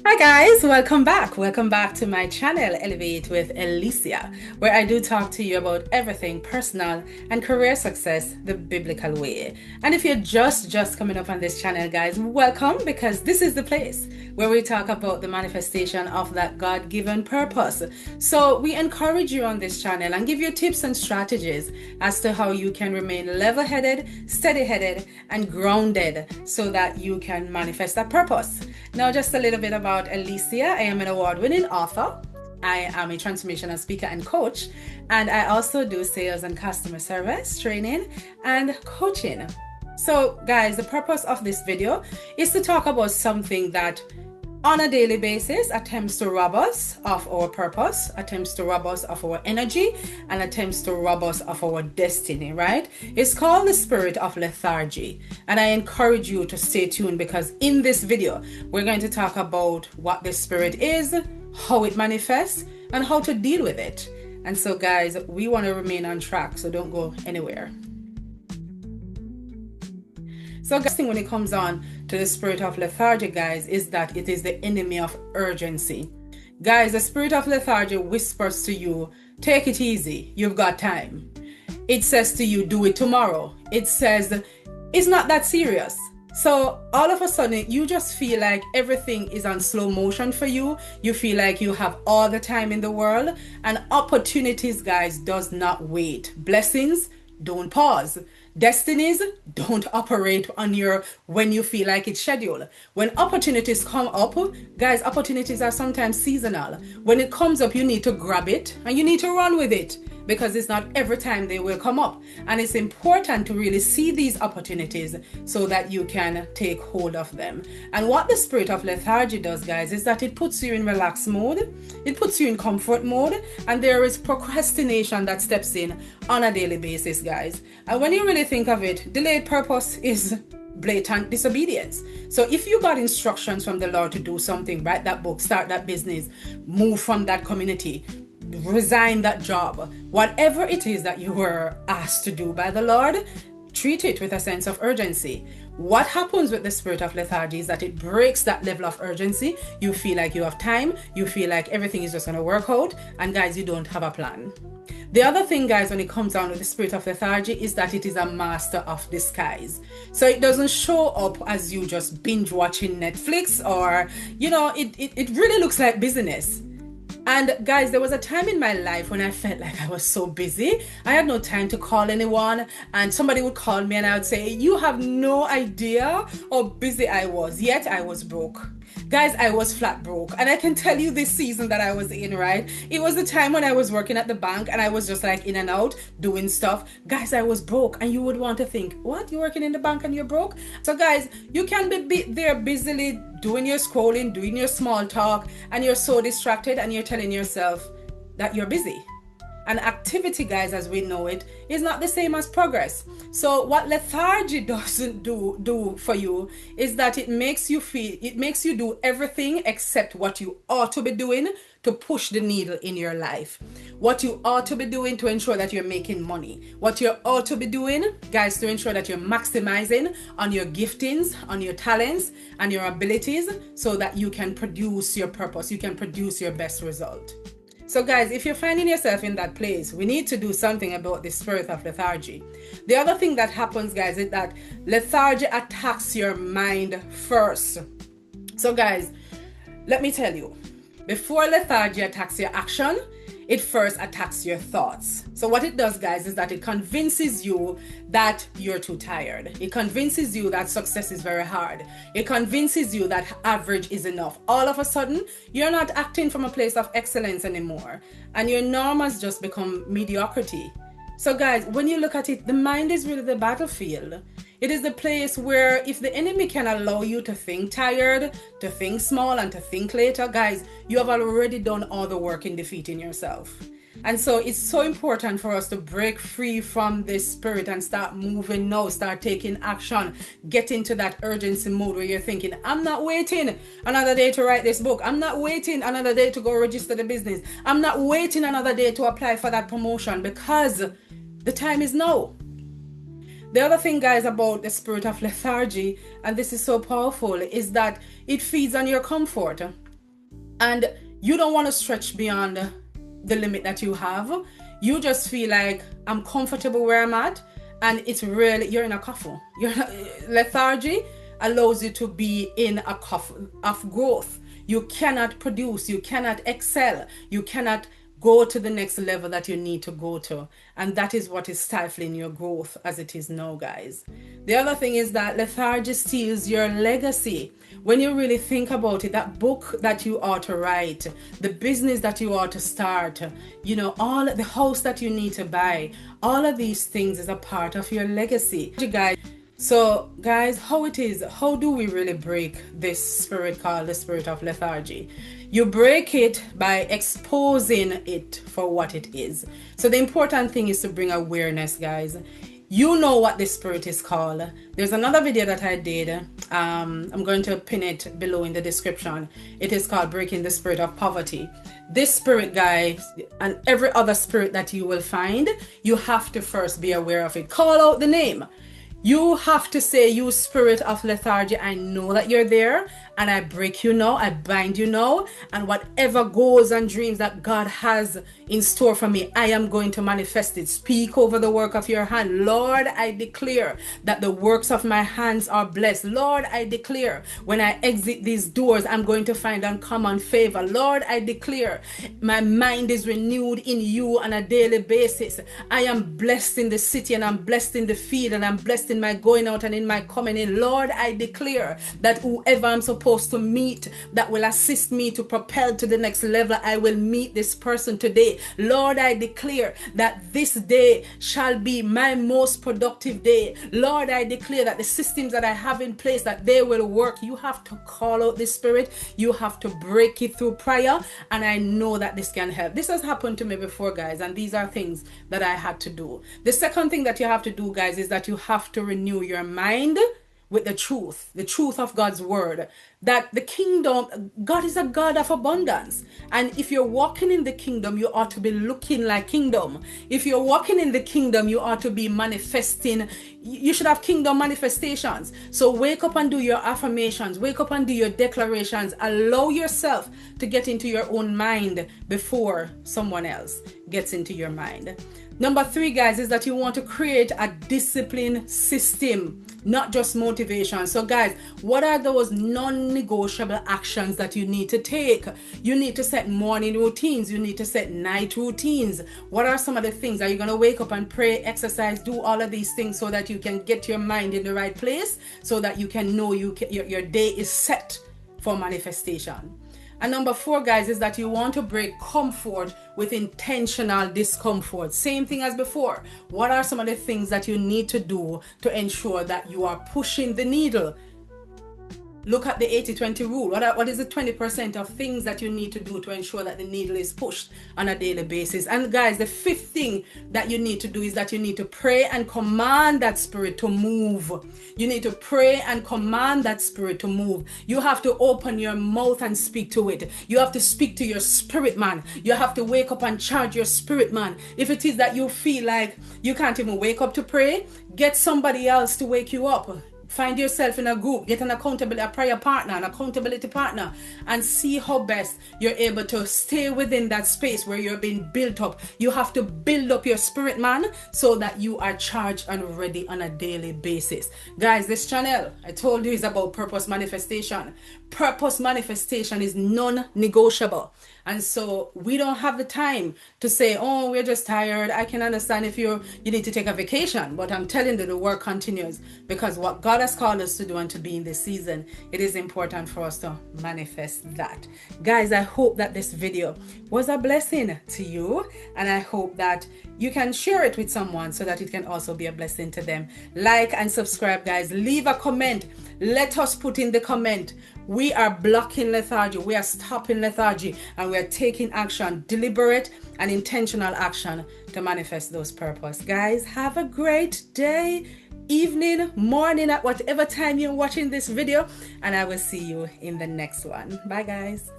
Hi guys, welcome back. Welcome back to my channel, Elevate with Alicia, where I do talk to you about everything personal and career success the biblical way. And if you're just coming up on this channel, guys, welcome, because this is the place where we talk about the manifestation of that God-given purpose. So we encourage you on this channel and give you tips and strategies as to how you can remain level-headed, steady-headed, and grounded so that you can manifest that purpose. Now, just a little bit about Alicia. I am an award-winning author. I am a transformational speaker and coach, and I also do sales and customer service training and coaching. So, guys, the purpose of this video is to talk about something that on a daily basis attempts to rob us of our purpose, attempts to rob us of our energy, and attempts to rob us of our destiny, right? It's called the spirit of lethargy. And I encourage you to stay tuned, because in this video, we're going to talk about what this spirit is, how it manifests, and how to deal with it. And so, guys, we want to remain on track, so don't go anywhere. So, guys, when it comes on to the spirit of lethargy, guys, is that it is the enemy of urgency. Guys, the spirit of lethargy whispers to you, take it easy, you've got time. It says to you, do it tomorrow. It says, it's not that serious. So all of a sudden, you just feel like everything is on slow motion for you. You feel like you have all the time in the world, and opportunities, guys, does not wait. Blessings don't pause. Destinies don't operate on your when you feel like it's scheduled. When opportunities come up, guys, opportunities are sometimes seasonal. When it comes up, you need to grab it and you need to run with it, because it's not every time they will come up. And it's important to really see these opportunities so that you can take hold of them. And what the spirit of lethargy does, guys, is that it puts you in relaxed mode, it puts you in comfort mode, and there is procrastination that steps in on a daily basis, guys. And when you really think of it, delayed purpose is blatant disobedience. So if you got instructions from the Lord to do something, write that book, start that business, move from that community, resign that job, whatever it is that you were asked to do by the Lord, treat it with a sense of urgency. What happens with the spirit of lethargy is that it breaks that level of urgency. You feel like you have time, you feel like everything is just going to work out, and guys, you don't have a plan. The other thing, guys, when it comes down with the spirit of lethargy, is that it is a master of disguise. So it doesn't show up as you just binge watching Netflix, or, it really looks like business. And guys, there was a time in my life when I felt like I was so busy. I had no time to call anyone, and somebody would call me and I would say, you have no idea how busy I was, yet I was broke. Guys, I was flat broke. And I can tell you this season that I was in, right? It was the time when I was working at the bank and I was just like in and out doing stuff. Guys, I was broke. And you would want to think, what? You're working in the bank and you're broke? So guys, you can be there busily doing your scrolling, doing your small talk, and you're so distracted and you're telling yourself that you're busy. And activity, guys, as we know it, is not the same as progress. So what lethargy doesn't do for you is that it makes you do everything except what you ought to be doing to push the needle in your life. What you ought to be doing to ensure that you're making money. What you ought to be doing, guys, to ensure that you're maximizing on your giftings, on your talents, and your abilities, so that you can produce your purpose, you can produce your best result. So guys, if you're finding yourself in that place, we need to do something about the spirit of lethargy. The other thing that happens, guys, is that lethargy attacks your mind first. So guys, let me tell you, before lethargy attacks your action, it first attacks your thoughts. So what it does, guys, is that it convinces you that you're too tired. It convinces you that success is very hard. It convinces you that average is enough. All of a sudden, you're not acting from a place of excellence anymore, and your norm has just become mediocrity. So guys, when you look at it, the mind is really the battlefield. It is the place where if the enemy can allow you to think tired, to think small, and to think later, guys, you have already done all the work in defeating yourself. And so it's so important for us to break free from this spirit and start moving now, start taking action, get into that urgency mode where you're thinking, I'm not waiting another day to write this book. I'm not waiting another day to go register the business. I'm not waiting another day to apply for that promotion, because the time is now. The other thing, guys, about the spirit of lethargy, and this is so powerful, is that it feeds on your comfort. and you don't want to stretch beyond the limit that you have. You just feel like, I'm comfortable where I'm at, and it's really, you're in a cuffle. Lethargy allows you to be in a cuffle of growth. You cannot produce, you cannot excel, you cannot go to the next level that you need to go to. And that is what is stifling your growth as it is now, guys. The other thing is that lethargy steals your legacy. When you really think about it, that book that you ought to write, the business that you ought to start, all the house that you need to buy, all of these things is a part of your legacy. So guys, how do we really break this spirit called the spirit of lethargy? You break it by exposing it for what it is. So the important thing is to bring awareness, guys. You know what this spirit is called. There's another video that I did. I'm going to pin it below in the description. It is called Breaking the Spirit of Poverty. This spirit, guys, and every other spirit that you will find, you have to first be aware of it. Call out the name. You have to say, you spirit of lethargy, I know that you're there, and I break you now, I bind you now, and whatever goals and dreams that God has in store for me, I am going to manifest it. Speak over the work of your hand. Lord, I declare that the works of my hands are blessed. Lord, I declare when I exit these doors, I'm going to find uncommon favor. Lord, I declare my mind is renewed in you on a daily basis. I am blessed in the city, and I'm blessed in the field, and I'm blessed in my going out and in my coming in. Lord, I declare that whoever I'm supposed to meet that will assist me to propel to the next level, I will meet this person today. Lord, I declare that this day shall be my most productive day. Lord, I declare that the systems that I have in place, that they will work. You have to call out this spirit. You have to break it through prayer, and I know that this can help. This has happened to me before, guys, and these are things that I had to do. The second thing that you have to do, guys, is that you have to renew your mind with the truth of God's word, that the kingdom, God is a God of abundance. And if you're walking in the kingdom, you ought to be looking like kingdom. If you're walking in the kingdom, you ought to be manifesting. You should have kingdom manifestations. So wake up and do your affirmations. Wake up and do your declarations. Allow yourself to get into your own mind before someone else gets into your mind. Number 3, guys, is that you want to create a discipline system, not just motivation. So guys, what are those non-negotiable actions that you need to take? You need to set morning routines. You need to set night routines. What are some of the things? Are you going to wake up and pray, exercise, do all of these things so that you can get your mind in the right place, so that you can know your day is set for manifestation? And number 4, guys, is that you want to break comfort with intentional discomfort. Same thing as before. What are some of the things that you need to do to ensure that you are pushing the needle? Look at the 80-20 rule. What is the 20% of things that you need to do to ensure that the needle is pushed on a daily basis? And guys, the 5th thing that you need to do is that you need to pray and command that spirit to move. You need to pray and command that spirit to move. You have to open your mouth and speak to it. You have to speak to your spirit, man. You have to wake up and charge your spirit, man. If it is that you feel like you can't even wake up to pray, get somebody else to wake you up. Find yourself in a group, get a prayer partner, an accountability partner, and see how best you're able to stay within that space where you're being built up. You have to build up your spirit, man, so that you are charged and ready on a daily basis. Guys, this channel, I told you, is about purpose manifestation. Purpose manifestation is non-negotiable. And so we don't have the time to say, oh, we're just tired. I can understand if you need to take a vacation, but I'm telling you, the work continues, because what God has called us to do and to be in this season, it is important for us to manifest that. Guys, I hope that this video was a blessing to you, and I hope that you can share it with someone so that it can also be a blessing to them. Like and subscribe, guys. Leave a comment. Let us put in the comment. We are blocking lethargy. We are stopping lethargy, and we are taking action, deliberate and intentional action, to manifest those purposes. Guys, have a great day, evening, morning, at whatever time you're watching this video, and I will see you in the next one. Bye, guys.